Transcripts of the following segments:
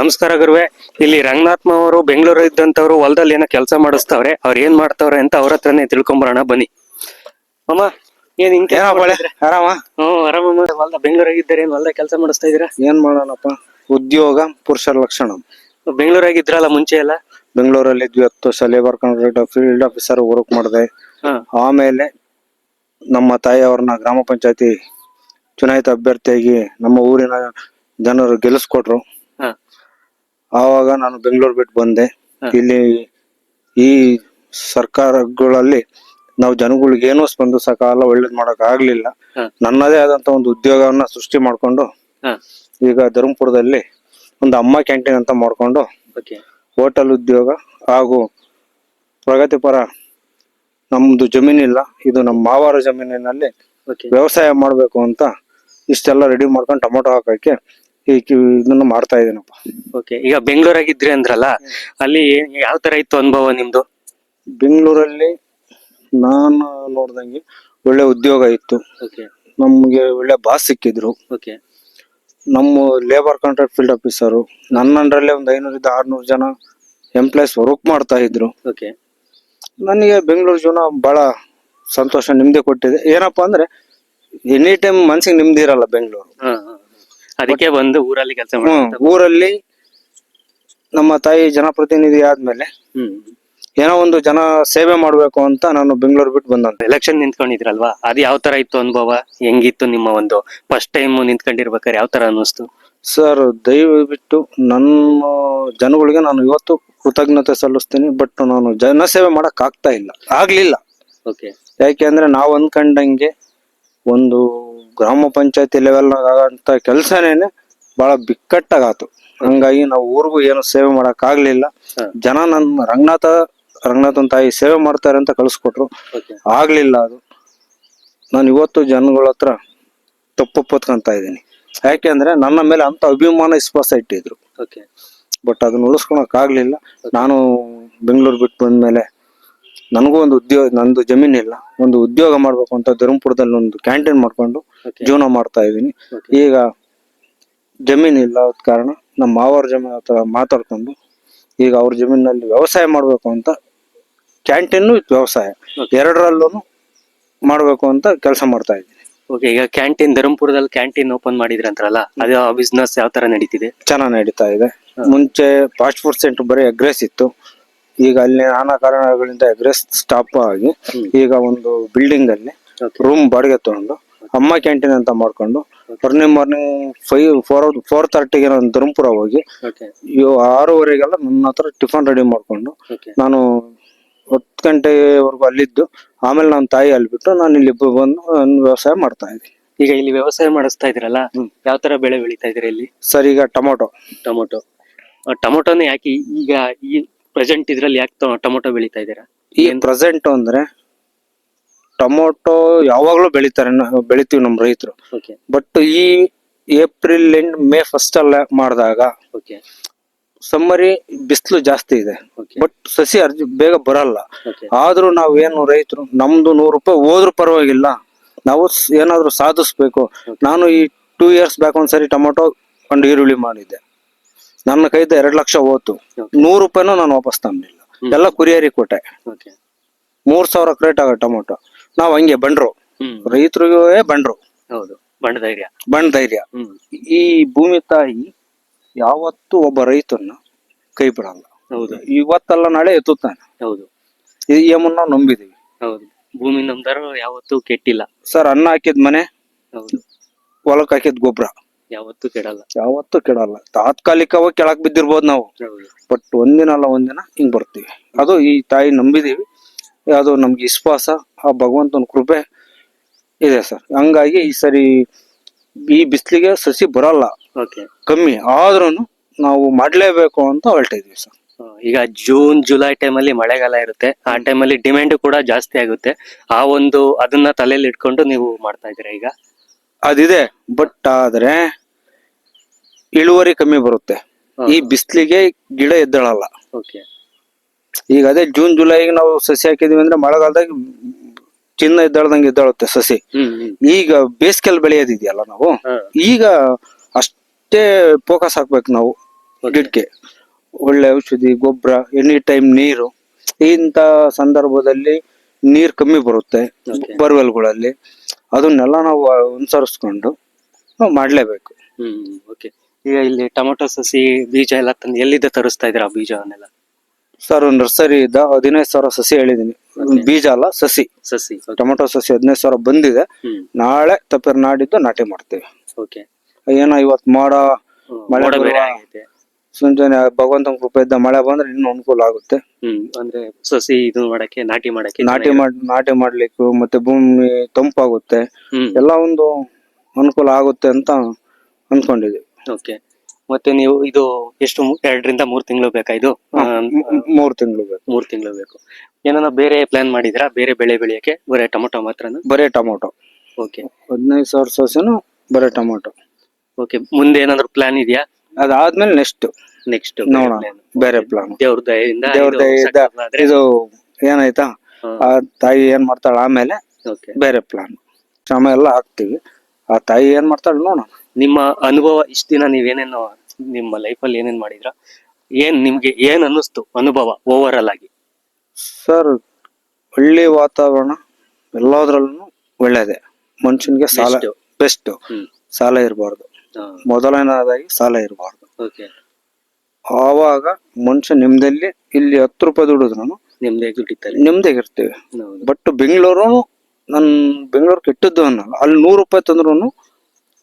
ನಮಸ್ಕಾರ ಗುರುವೆ. ಇಲ್ಲಿ ರಂಗನಾಥ್ ಅವರು ಬೆಂಗಳೂರು ಇದ್ದಂತವ್ರು ಹೊಲದಲ್ಲಿ ಏನೋ ಕೆಲಸ ಮಾಡಿಸ್ತಾವ್ರೆ. ಅವ್ರು ಏನ್ ಮಾಡ್ತಾವ್ರೆ ಅಂತ ಅವ್ರ ಹತ್ರನೇ ತಿಳ್ಕೊಂಬರೋಣ ಬನ್ನಿ. ಅಮ್ಮ ಏನ್ ಹಿಂಗ್ ಆರಾಮ? ಆರಾಮಮ್ಮ. ಹೊಲ್ದ ಬೆಂಗಳೂರಾಗಿದ್ದಾರೆ, ಏನ್ ಹೊಲ್ದ ಕೆಲಸ ಮಾಡಿಸ್ತಾ ಇದೀರಾ? ಏನ್ ಮಾಡೋಣಪ್ಪ, ಉದ್ಯೋಗ ಪುರುಷರ ಲಕ್ಷಣ. ಬೆಂಗಳೂರಾಗಿದ್ರಲ್ಲ ಮುಂಚೆ ಎಲ್ಲ? ಬೆಂಗಳೂರಲ್ಲಿ ಇದ್ವಿ 10 ವರ್ಷ labour contract field officer work ಮಾಡಿದೆ. ಆಮೇಲೆ ನಮ್ಮ ತಾಯಿಯವ್ರನ್ನ ಗ್ರಾಮ ಪಂಚಾಯತಿ ಚುನಾಯಿತ ಅಭ್ಯರ್ಥಿಯಾಗಿ ನಮ್ಮ ಊರಿನ ಜನರು ಗೆಲ್ಲಿಸ್ಕೊಟ್ರು. ಆವಾಗ ನಾನು ಬೆಂಗಳೂರು ಬಿಟ್ಟು ಬಂದೆ. ಇಲ್ಲಿ ಈ ಸರ್ಕಾರಗಳಲ್ಲಿ ನಾವು ಜನಗಳಿಗೆ ಏನೋ ಸ್ಪಂದಿಸಕ್ಕಾಗಲ್ಲ, ಒಳ್ಳೇದ್ ಮಾಡಕ್ ಆಗ್ಲಿಲ್ಲ. ನನ್ನದೇ ಆದಂತ ಒಂದು ಉದ್ಯೋಗವನ್ನ ಸೃಷ್ಟಿ ಮಾಡ್ಕೊಂಡು ಈಗ ಧರ್ಮಪುರದಲ್ಲಿ ಒಂದು ಅಮ್ಮ ಕ್ಯಾಂಟೀನ್ ಅಂತ ಮಾಡ್ಕೊಂಡು ಹೋಟೆಲ್ ಉದ್ಯೋಗ ಹಾಗೂ ಪ್ರಗತಿಪರ, ನಮ್ದು ಜಮೀನಿಲ್ಲ, ಇದು ನಮ್ಮ ಮಾವಾರ ಜಮೀನಿನಲ್ಲಿ ವ್ಯವಸಾಯ ಮಾಡ್ಬೇಕು ಅಂತ ಇಷ್ಟೆಲ್ಲ ರೆಡಿ ಮಾಡ್ಕೊಂಡು ಟೊಮೊಟೊ ಹಾಕಕ್ಕೆ ಇದನ್ನ ಮಾಡ್ತಾ ಇದೀನಪ್ಪ. ಈಗ ಬೆಂಗಳೂರಾಗಿದ್ರಿ ಅಂದ್ರಲ್ಲ, ಅಲ್ಲಿ ಯಾವ ತರ ಇತ್ತು ಅನುಭವ ನಿಮ್ದು? ಬೆಂಗಳೂರಲ್ಲಿ ನಾನು ನೋಡ್ದಂಗೆ ಒಳ್ಳೆ ಉದ್ಯೋಗ ಇತ್ತು. ನಮ್ಗೆ ಒಳ್ಳೆ ಬಾಸ್ ಸಿಕ್ಕಿದ್ರು. ನಮ್ಮ ಲೇಬರ್ ಕಾಂಟ್ರಾಕ್ಟ್ ಫೀಲ್ಡ್ ಆಫೀಸರು ನನ್ನ ಅಂಡ್ರಲ್ಲೇ ಒಂದು 500-600 ಜನ ಎಂಪ್ಲಾಯ್ಸ್ ವರ್ಕ್ ಮಾಡ್ತಾ ಇದ್ರು. ನನಗೆ ಬೆಂಗಳೂರು ಜೀವನ ಬಹಳ ಸಂತೋಷ, ನೆಮ್ಮದಿ ಕೊಟ್ಟಿದೆ. ಏನಪ್ಪಾ ಅಂದ್ರೆ ಎನಿ ಟೈಮ್ ಮನ್ಸಿಗೆ ನೆಮ್ಮದಿ ಇರಲ್ಲ ಬೆಂಗಳೂರು. ಅದಕ್ಕೆ ಬಂದು ಊರಲ್ಲಿ ಕೆಲಸ ಊರಲ್ಲಿ ನಮ್ಮ ತಾಯಿ ಜನಪ್ರತಿನಿಧಿ ಆದ್ಮೇಲೆ ಏನೋ ಒಂದು ಜನ ಸೇವೆ ಮಾಡ್ಬೇಕು ಅಂತ ನಾನು ಬೆಂಗಳೂರು ಬಿಟ್ಟು ಬಂದಂತೆ. ಎಲೆಕ್ಷನ್ ನಿಂತ್ಕೊಂಡಿದ್ರಲ್ವಾ, ಅದು ಯಾವ ತರ ಇತ್ತು ಅನುಭವ? ಹೆಂಗಿತ್ತು ನಿಮ್ಮ ಒಂದು ಫಸ್ಟ್ ಟೈಮ್ ನಿಂತ್ಕೊಂಡಿರ್ಬೇಕಾದ್ರೆ ಯಾವ ತರ ಅನ್ನಿಸ್ತು? ಸರ್, ದಯವಿಟ್ಟು ನನ್ನ ಜನಗಳಿಗೆ ನಾನು ಇವತ್ತು ಕೃತಜ್ಞತೆ ಸಲ್ಲಿಸ್ತೀನಿ. ಬಟ್ ನಾನು ಜನ ಸೇವೆ ಮಾಡಕ್ ಆಗ್ಲಿಲ್ಲ. ಯಾಕೆಂದ್ರೆ ನಾವು ಅನ್ಕೊಂಡಂಗೆ ಒಂದು ಗ್ರಾಮ ಪಂಚಾಯತಿ ಲೆವೆಲ್ ಆಗಂತ ಕೆಲ್ಸನೇನೆ ಬಹಳ ಬಿಕ್ಕಟ್ಟಾಗಾತು. ಹಂಗಾಗಿ ನಾವು ಊರಿಗೂ ಏನು ಸೇವೆ ಮಾಡಕ್ ಆಗ್ಲಿಲ್ಲ. ಜನ ನನ್ನ ರಂಗನಾಥನ್ ತಾಯಿ ಸೇವೆ ಮಾಡ್ತಾರೆ ಅಂತ ಕಳ್ಸಿಕೊಟ್ರು. ಆಗ್ಲಿಲ್ಲ ಅದು. ನಾನು ಇವತ್ತು ಜನಗಳ ಹತ್ರ ತಪ್ಪೊಪ್ಕೊತಾ ಇದ್ದೀನಿ. ಯಾಕೆಂದ್ರೆ ನನ್ನ ಮೇಲೆ ಅಂತ ಅಭಿಮಾನ ವಿಶ್ವಾಸ ಇಟ್ಟಿದ್ರು. ಬಟ್ ಅದನ್ನ ಉಳಿಸ್ಕೊಳಕ್ ಆಗ್ಲಿಲ್ಲ. ನಾನು ಬೆಂಗಳೂರು ಬಿಟ್ಟು ಬಂದ್ಮೇಲೆ ನನಗೂ ಒಂದು ಉದ್ಯೋಗ, ನಂದು ಜಮೀನಿಲ್ಲ, ಒಂದು ಉದ್ಯೋಗ ಮಾಡ್ಬೇಕು ಅಂತ ಧರ್ಮಪುರದಲ್ಲಿ ಒಂದು ಕ್ಯಾಂಟೀನ್ ಮಾಡ್ಕೊಂಡು ಜೀವನ ಮಾಡ್ತಾ ಇದೀನಿ. ಈಗ ಜಮೀನ್ ಇಲ್ಲ ಆದ ಕಾರಣ ನಮ್ಮ ಮಾವರ ಜಮೀನ್ ಹತ್ರ ಮಾತಾಡ್ಕೊಂಡು ಈಗ ಅವ್ರ ಜಮೀನಲ್ಲಿ ವ್ಯವಸಾಯ ಮಾಡ್ಬೇಕು ಅಂತ, ಕ್ಯಾಂಟೀನ್ ವ್ಯವಸಾಯ ಎರಡರಲ್ಲೂ ಮಾಡ್ಬೇಕು ಅಂತ ಕೆಲಸ ಮಾಡ್ತಾ ಇದ್ದೀನಿ. ಈಗ ಕ್ಯಾಂಟೀನ್ ಧರ್ಮಪುರದಲ್ಲಿ ಕ್ಯಾಂಟೀನ್ ಓಪನ್ ಮಾಡಿದ್ರಂತ್ರಲ್ಲ, ಅದು ಬಿಸ್ನೆಸ್ ಯಾವ ತರ ನಡೀತಿದೆ? ಚೆನ್ನಾಗಿ ನಡೀತಾ ಇದೆ. ಮುಂಚೆ ಫಾಸ್ಟ್ ಫುಡ್ ಸೆಂಟರ್ ಬರೀ ಎಗ್ರೆಸ್ ಇತ್ತು. ಈಗ ಅಲ್ಲಿ ನಾನಾ ಕಾರಣಗಳಿಂದ ಎಗ್ರೆಸ್ ಸ್ಟಾಪ್ ಆಗಿ ಈಗ ಒಂದು ಬಿಲ್ಡಿಂಗ್ ಅಲ್ಲಿ ರೂಮ್ ಬಾಡಿಗೆ ತಗೊಂಡು ಅಮ್ಮ ಕ್ಯಾಂಟೀನ್ ಅಂತ ಮಾಡ್ಕೊಂಡು ಅರ್ಲಿ ಮಾರ್ನಿಂಗ್ 4:30ಗೆ ನಾನು ಧರ್ಮಪುರ ಹೋಗಿ 6:30ಗೆಲ್ಲ ನನ್ನ ಹತ್ರ ಟಿಫನ್ ರೆಡಿ ಮಾಡ್ಕೊಂಡು ನಾನು 10 ಗಂಟೆವರೆಗೂ ಅಲ್ಲಿದ್ದು, ಆಮೇಲೆ ನನ್ನ ತಾಯಿ ಅಲ್ಲಿ ಬಿಟ್ಟು ನಾನು ಇಲ್ಲಿ ಬಂದು ವ್ಯವಸಾಯ ಮಾಡ್ತಾ ಇದ್ದೀನಿ. ಈಗ ಇಲ್ಲಿ ವ್ಯವಸಾಯ ಮಾಡಿಸ್ತಾ ಇದ್ರಲ್ಲ, ಯಾವ ತರ ಬೆಳೆ ಬೆಳೀತಾ ಇದ್ರಿ ಇಲ್ಲಿ? ಸರ್, ಈಗ ಟೊಮೊಟೊನೇ ಯಾಕೆ ಈಗ ಈ ಪ್ರೆಸೆಂಟ್ ಇದ್ರಲ್ಲಿ ಯಾಕೆ ಟೊಮೊಟೊ ಬೆಳೀತಾ ಇದ್ದೀರಾ? ಈ ಪ್ರೆಸೆಂಟ್ ಅಂದ್ರೆ ಟೊಮೊಟೊ ಯಾವಾಗ್ಲೂ ಬೆಳಿತೀವಿ ನಮ್ಮ ರೈತರು. ಬಟ್ ಈ ಏಪ್ರಿಲ್ ಎಂಡ್ ಮೇ ಫಸ್ಟ್ ಅಲ್ಲ ಮಾಡಿದಾಗ ಸಮ್ಮರಿ ಬಿಸಿಲು ಜಾಸ್ತಿ ಇದೆ. ಬಟ್ ಸಸಿ ಬೇಗ ಬರಲ್ಲ. ಆದ್ರೂ ನಾವೇನು ರೈತರು, ನಮ್ದು 100 ರೂಪಾಯಿ ಹೋದ್ರೂ ಪರವಾಗಿಲ್ಲ, ನಾವು ಏನಾದ್ರು ಸಾಧಿಸ್ಬೇಕು. ನಾನು ಈ 2 years ಬ್ಯಾಕ್ ಒಂದ್ಸರಿ ಟೊಮೊಟೊ ಒಂದು ಈರುಳ್ಳಿ ಮಾಡಿದ್ದೆ. ನನ್ನ ಕೈದ 2 ಲಕ್ಷ ಹೋತು. 100 ರೂಪಾಯಿನೂ ನಾನು ವಾಪಸ್ ತಂದಿಲ್ಲ, ಎಲ್ಲ ಕುರಿಯರಿಗೆ ಕೊಟ್ಟೆ. 3,000 ಕ್ರೇಟ್ ಆಗ ಟೊಮೊಟೊ. ನಾವ್ ಹಂಗೆ ಬಂಡ್ರು, ರೈತರಿಗೆ ಬಂಡ್ರು. ಬಂಡ್ ಧೈರ್ಯ. ಈ ಭೂಮಿ ತಾಯಿ ಯಾವತ್ತು ಒಬ್ಬ ರೈತನ್ನ ಕೈ ಬಿಡಲ್ಲ. ಇವತ್ತಲ್ಲ ನಾಳೆ ಎತ್ತುತ್ತಾನೆ. ಈ ಯಮನ್ನ ನಂಬಿದೀವಿ. ಭೂಮಿ ನಮ್ದಾರು ಯಾವತ್ತೂ ಕೆಟ್ಟಿಲ್ಲ ಸರ್. ಅನ್ನ ಹಾಕಿದ್ ಮನೆ, ಹೊಲಕ್ ಹಾಕಿದ್ ಗೊಬ್ಬರ ಯಾವತ್ತೂ ಕೆಡಲ್ಲ. ತಾತ್ಕಾಲಿಕವಾಗಿ ಕೆಳಕ್ ಬಿದ್ದಿರ್ಬೋದು ನಾವು, ಬಟ್ ಒಂದಿನ ಅಲ್ಲ ಒಂದಿನ ಹಿಂಗ್ ಬರ್ತೀವಿ. ಅದು ಈ ತಾಯಿ ನಂಬಿದೀವಿ. ಅದು ನಮ್ಗೆ ವಿಶ್ವಾಸ, ಆ ಭಗವಂತನ ಕೃಪೆ ಇದೆ ಸರ್. ಹಂಗಾಗಿ ಈ ಸರಿ ಈ ಬಿಸಿಲಿಗೆ ಸಸಿ ಬರಲ್ಲ, ಕಮ್ಮಿ ಆದ್ರೂನು ನಾವು ಮಾಡ್ಲೇಬೇಕು ಅಂತ ಹೊರಟಿದೀವಿ ಸರ್. ಈಗ ಜೂನ್ ಜುಲೈ ಟೈಮಲ್ಲಿ ಮಳೆಗಾಲ ಇರುತ್ತೆ. ಆ ಟೈಮಲ್ಲಿ ಡಿಮ್ಯಾಂಡ್ ಕೂಡ ಜಾಸ್ತಿ ಆಗುತ್ತೆ. ಅದನ್ನ ತಲೆಯಲ್ಲಿ ಇಟ್ಕೊಂಡು ನೀವು ಮಾಡ್ತಾ ಇದ್ದೀರಾ ಈಗ? ಅದಿದೆ, ಬಟ್ ಆದ್ರೆ ಇಳುವರಿ ಕಮ್ಮಿ ಬರುತ್ತೆ. ಈ ಬಿಸಿಲಿಗೆ ಗಿಡ ಎದ್ದೇಳಲ್ಲ. ಈಗ ಅದೇ ಜೂನ್ ಜುಲೈಗೆ ನಾವು ಸಸಿ ಹಾಕಿದೀವಿ ಅಂದ್ರೆ ಮಳೆಗಾಲದಾಗ ಚಿನ್ನ ಎದ್ದೇಳುತ್ತೆ ಸಸಿ. ಈಗ ಬೇಸಿಗೆಲ್ ಬೆಳೆಯೋದಿದೆಯಲ್ಲ ನಾವು, ಈಗ ಅಷ್ಟೇ ಫೋಕಸ್ ಹಾಕ್ಬೇಕು ನಾವು. ಗಿಡಕ್ಕೆ ಒಳ್ಳೆ ಔಷಧಿ ಗೊಬ್ಬರ ಎನಿ ಟೈಮ್ ನೀರು. ಇಂಥ ಸಂದರ್ಭದಲ್ಲಿ ನೀರ್ ಕಮ್ಮಿ ಬರುತ್ತೆ Okay. ಬೋರ್ವೆಲ್ಗಳಲ್ಲಿ, ಅದನ್ನೆಲ್ಲ ನಾವು ಅನುಸರಿಸ್ಕೊಂಡು ನಾವು ಮಾಡ್ಲೇಬೇಕು. ಓಕೆ. ಈಗ ಇಲ್ಲಿ ಟೊಮೊಟೊ ಸಸಿ ಬೀಜ ಎಲ್ಲ ತಂದು ಎಲ್ಲಿಂದ ತರಿಸ್ತಾ ಇದ್ರ ಆ ಬೀಜವನ್ನೆಲ್ಲ? ಸರ್ ನರ್ಸರಿ ಇದ್ದ 15,000 ಸಸಿ ಹೇಳಿದೀನಿ. Okay. ಬೀಜ ಅಲ್ಲ, ಸಸಿ. ಸಸಿ. ಟೊಮೊಟೊ ಸಸಿ 15,000 ಬಂದಿದೆ. ನಾಳೆ ತಪ್ಪರ್ ನಾಡಿದ್ದು ನಾಟಿ ಮಾಡ್ತೀವಿ. ಓಕೆ. ಏನೋ ಇವತ್ತು ಮಳೆ ಮೋಡ ಬೇರೆ ಬರುವ ಆಗೈತೆ. ಮುಂಜಾನೆ ಭಗವಂತನ ಕೃಪೆಯಿಂದ ಮಳೆ ಬಂದ್ರೆ ಇನ್ನೂ ಅನುಕೂಲ ಆಗುತ್ತೆ. ಅಂದ್ರೆ ಸಸಿ ಇದು ಮಾಡಕ್ಕೆ ನಾಟಿ ಮಾಡಕ್ಕೆ ನಾಟಿ ಮಾಡ್ಲಿಕ್ಕೂ ಮತ್ತೆ ಭೂಮಿ ತಂಪಾಗುತ್ತೆ, ಎಲ್ಲ ಒಂದು ಅನುಕೂಲ ಆಗುತ್ತೆ ಅಂತ ಅನ್ಕೊಂಡಿದೀವಿ. ಓಕೆ. ಮತ್ತೆ ನೀವು ಇದು ಎಷ್ಟು 2 ರಿಂದ 3 ತಿಂಗಳು ಬೇಕಾ ಇದು? 3 ತಿಂಗಳು ಬೇಕು. 3 ತಿಂಗಳು ಬೇಕು. ಏನಾನ ಬೇರೆ ಪ್ಲಾನ್ ಮಾಡಿದ್ರಾ ಬೇರೆ ಬೆಳೆ ಬೆಳೆಯಕ್ಕೆ? ಬರೀ ಟೊಮೊಟೊ ಮಾತ್ರನಾ? ಬರೇ ಟೊಮೊಟೊ. ಓಕೆ. 15,000 ಸಸಿನು ಬರೇ ಟೊಮೊಟೊ. ಓಕೆ. ಮುಂದೆ ಏನಾದ್ರು ಪ್ಲಾನ್ ಇದೆಯಾ? ಅದಾದ್ಮೇಲೆ ನೆಕ್ಸ್ಟ್ ನೋಡೋಣ ಬೇರೆ ಪ್ಲಾನ್. ದೇವ್ರ ದಯೆಯಿಂದ ದೇವ್ರ ದಯೆಯಿಂದ ಇದು ಏನಾಯ್ತಾ, ಆ ತಾಯಿ ಏನ್ ಮಾಡ್ತಾಳ ಆಮೇಲೆ ಬೇರೆ ಪ್ಲಾನ್ ಶ್ರಮ ಎಲ್ಲ ಹಾಕ್ತಿವಿ. ಆ ತಾಯಿ ಏನ್ ಮಾಡ್ತಾಳ ನೋಡೋಣ. ನಿಮ್ಮ ಅನುಭವ ಇಷ್ಟ ದಿನ ನೀವೇನೇನು ನಿಮ್ಮ ಲೈಫ್ ಅಲ್ಲಿ ಏನೇನ್ ಮಾಡಿದ್ರ, ನಿಮ್ಗೆ ಏನ್ ಅನ್ನಿಸ್ತು ಅನುಭವ ಓವರ್ ಆಲ್ ಆಗಿ? ಸರ್ ಹಳ್ಳಿ ವಾತಾವರಣ ಎಲ್ಲಾದ್ರಲ್ಲೂ ಒಳ್ಳೇದೆ. ಮನುಷ್ಯನ್ಗೆ ಸಾಲ ಬೆಸ್ಟ್. ಸಾಲ ಇರಬಾರ್ದು, ಮೊದಲನೇದಾಗಿ ಸಾಲ ಇರಬಾರ್ದು. ಆವಾಗ ಮನುಷ್ಯ ನಿಮ್ದಲ್ಲಿ ಇಲ್ಲಿ 10 ರೂಪಾಯಿ ದುಡಿದ್ರು ನಿಮ್ದಾಗಿರ್ತೀವಿ. ಬಟ್ ಬೆಂಗಳೂರು ಬೆಂಗಳೂರು ಕೆಟ್ಟದ್ದು ಅನ್ನಲ್ಲ, ಅಲ್ಲಿ 100 ರೂಪಾಯಿ ತಂದ್ರು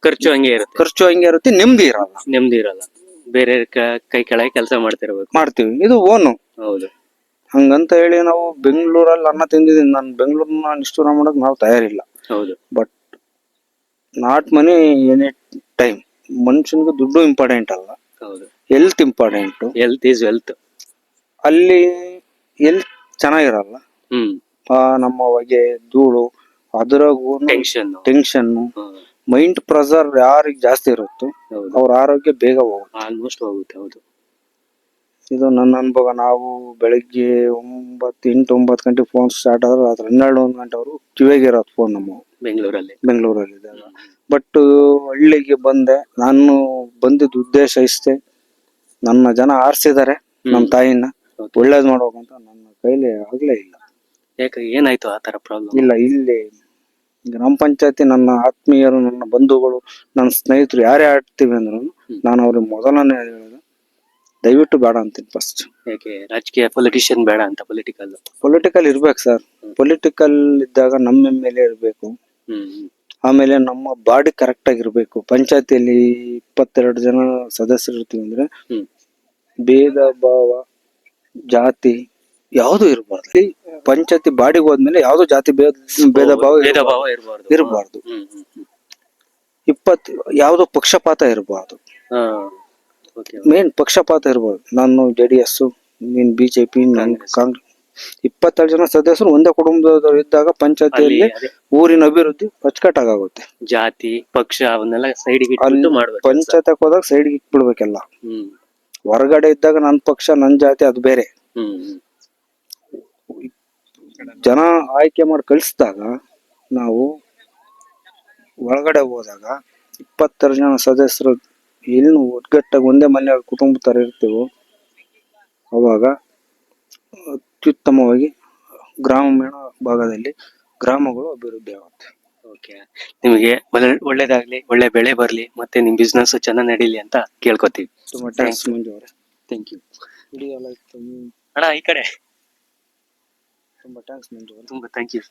ಖರ್ಚು ಹಂಗೆ ಇರುತ್ತೆ, ನೆಮ್ಮದಿ ಇರಲ್ಲ. ಬೇರೆ ಕೈ ಕೆಳಗೆ ಕೆಲಸ ಮಾಡ್ತೀವಿ. ಇದು ಓನು. ಹೌದು. ಹಂಗಂತ ಹೇಳಿ ನಾವು ಬೆಂಗಳೂರಲ್ಲಿ ಅನ್ನ ತಿಂದಿದ್ದೀನಿ, ನಾನು ಬೆಂಗಳೂರನ್ನ ನಿಷ್ಠೂರ ಮಾಡಕ್ ನಾವು ತಯಾರಿಲ್ಲ. ಹೌದು. But not money any time. ಮನುಷ್ಯನ್ಗೆ ದುಡ್ಡು ಇಂಪಾರ್ಟೆಂಟ್ ಅಲ್ಲ, health important. Health is wealth. ಅಲ್ಲಿ ಹೆಲ್ತ್ ಚೆನ್ನಾಗಿರಲ್ಲ, ನಮ್ಮ ಹೊಗೆ ಧೂಳು, ಅದ್ರಾಗೂ ಟೆನ್ಷನ್, ಮೈಂಡ್ ಪ್ರೆಷರ್ ಯಾರಿಗೆ ಜಾಸ್ತಿ ಇರುತ್ತೋ ಅವ್ರ ಆರೋಗ್ಯ ಬೇಗ ಹೋಗುತ್ತೆ, ಆಲ್ಮೋಸ್ಟ್ ಹೋಗುತ್ತೆ. ಹೌದು. ಇದು ನನ್ನ ಅನುಭವ. ನಾವು ಬೆಳಿಗ್ಗೆ 8-9 ಗಂಟೆ ಫೋನ್ ಸ್ಟಾರ್ಟ್ ಆದ್ರೆ ರಾತ್ರಿ 12-1 ಗಂಟೆವರೆಗೂ ಕಿವಿಯಾಗಿರೋದು ಫೋನ್ ನಮ್ಮ ಬೆಂಗಳೂರಲ್ಲಿ ಇದ್ದಾಗ. ಬಟ್ ಹಳ್ಳಿಗೆ ಬಂದೆ, ನಾನು ಬಂದಿದ್ದ ಉದ್ದೇಶ ಇಷ್ಟೇ, ನನ್ನ ಜನ ಆರಿಸಿದ್ದಾರೆ ನಮ್ಮ ತಾಯಿನ ಒಳ್ಳೇದ್ ಮಾಡ್ಬೇಕಂತ. ನನ್ನ ಕೈಲಿ ಆಗ್ಲೇ ಇಲ್ಲ. ಯಾಕೆ, ಏನಾಯ್ತು ಆ ತರ ಪ್ರಾಬ್ಲಮ್? ಇಲ್ಲ, ಇಲ್ಲಿ ಗ್ರಾಮ ಪಂಚಾಯತಿ ನನ್ನ ಆತ್ಮೀಯರು, ನನ್ನ ಬಂಧುಗಳು, ನನ್ನ ಸ್ನೇಹಿತರು ಯಾರೇ ಆಡ್ತೀವಿ ಅಂದ್ರು ನಾನು ಅವ್ರಿಗೆ ಮೊದಲನೇ ಹೇಳಿದೆ, ದಯವಿಟ್ಟು ಬೇಡ ಅಂತೀನಿ ಫಸ್ಟ್. ಯಾಕೆ ರಾಜಕೀಯ ಪೊಲಿಟಿಷಿಯನ್ ಬೇಡ ಅಂತ? ಪೊಲಿಟಿಕಲ್ ಇರ್ಬೇಕು ಸರ್. ಪೊಲಿಟಿಕಲ್ ಇದ್ದಾಗ ನಮ್ಮ ಮೇಲೆ ಇರ್ಬೇಕು. ಆಮೇಲೆ ನಮ್ಮ ಬಾಡಿ ಕರೆಕ್ಟ್ ಆಗಿರ್ಬೇಕು. ಪಂಚಾಯತಿಯಲ್ಲಿ 22 ಜನ ಸದಸ್ಯರು ಇರ್ತೀವಿ ಅಂದ್ರೆ ಭೇದ ಭಾವ ಜಾತಿ ಯಾವ್ದು ಇರಬಾರ್ದು. ಪಂಚಾಯತಿ ಬಾಡಿಗೆ ಹೋದ್ಮೇಲೆ ಯಾವ್ದು ಜಾತಿ ಭೇದ ಭಾವ ಇರಬಾರ್ದು. 20 ಯಾವ್ದು ಪಕ್ಷಪಾತ ಇರಬಾರ್ದು. ಮೇನ್ ಪಕ್ಷಪಾತ ಇರಬಾರ್ದು. ನಾನು JDS, ನೀನ್ BJP, ಕಾಂಗ್ರೆಸ್. 22 ಜನ ಸದಸ್ಯರು ಒಂದೇ ಕುಟುಂಬದವರು ಇದ್ದಾಗ ಪಂಚಾಯತಿಯಲ್ಲಿ ಊರಿನ ಅಭಿವೃದ್ಧಿ ಅಚ್ಚುಕಟ್ಟಾಗುತ್ತೆ. ಜಾತಿ ಪಕ್ಷ ಅವನ್ನೆಲ್ಲ ಸೈಡ್ಗೆ ಪಂಚಾಯತ್ ಹೋದಾಗ ಸೈಡ್ಗೆ ಇಟ್ಬಿಡ್ಬೇಕೆಲ್ಲ. ಹೊರಗಡೆ ಇದ್ದಾಗ ನನ್ ಪಕ್ಷ ನನ್ ಜಾತಿ ಅದು ಬೇರೆ. ಜನ ಆಯ್ಕೆ ಮಾಡಿ ಕಳಿಸಿದಾಗ ನಾವು ಒಳಗಡೆ ಹೋದಾಗ 22 ಜನ ಸದಸ್ಯರು ಏನು ಒಗ್ಗಟ್ಟಾಗಿ ಒಂದೇ ಮನೆ ಕುಟುಂಬ ತರ ಇರ್ತೀವೋ ಅವಾಗ ಅತ್ಯುತ್ತಮವಾಗಿ ಗ್ರಾಮೀಣ ಭಾಗದಲ್ಲಿ ಗ್ರಾಮಗಳು ಅಭಿವೃದ್ಧಿ ಆಗುತ್ತೆ. ನಿಮಗೆ ಒಳ್ಳೇದಾಗ್ಲಿ, ಒಳ್ಳೆ ಬೆಳೆ ಬರ್ಲಿ, ಮತ್ತೆ ನಿಮ್ ಬಿಸ್ನೆಸ್ ಚೆನ್ನಾಗಿ ನಡೀಲಿ ಅಂತ ಕೇಳ್ಕೊತೀವಿ. ತುಂಬಾ ಥ್ಯಾಂಕ್ಸ್ ಮಂಜು ಅವರೇ. ಥ್ಯಾಂಕ್ ಯು ಅಣ್ಣ. ಈ ಕಡೆ ತುಂಬಾ ಥ್ಯಾಂಕ್ಸ್ ಮಂಜು ಅವರೇ. ತುಂಬಾ ಥ್ಯಾಂಕ್ ಯು.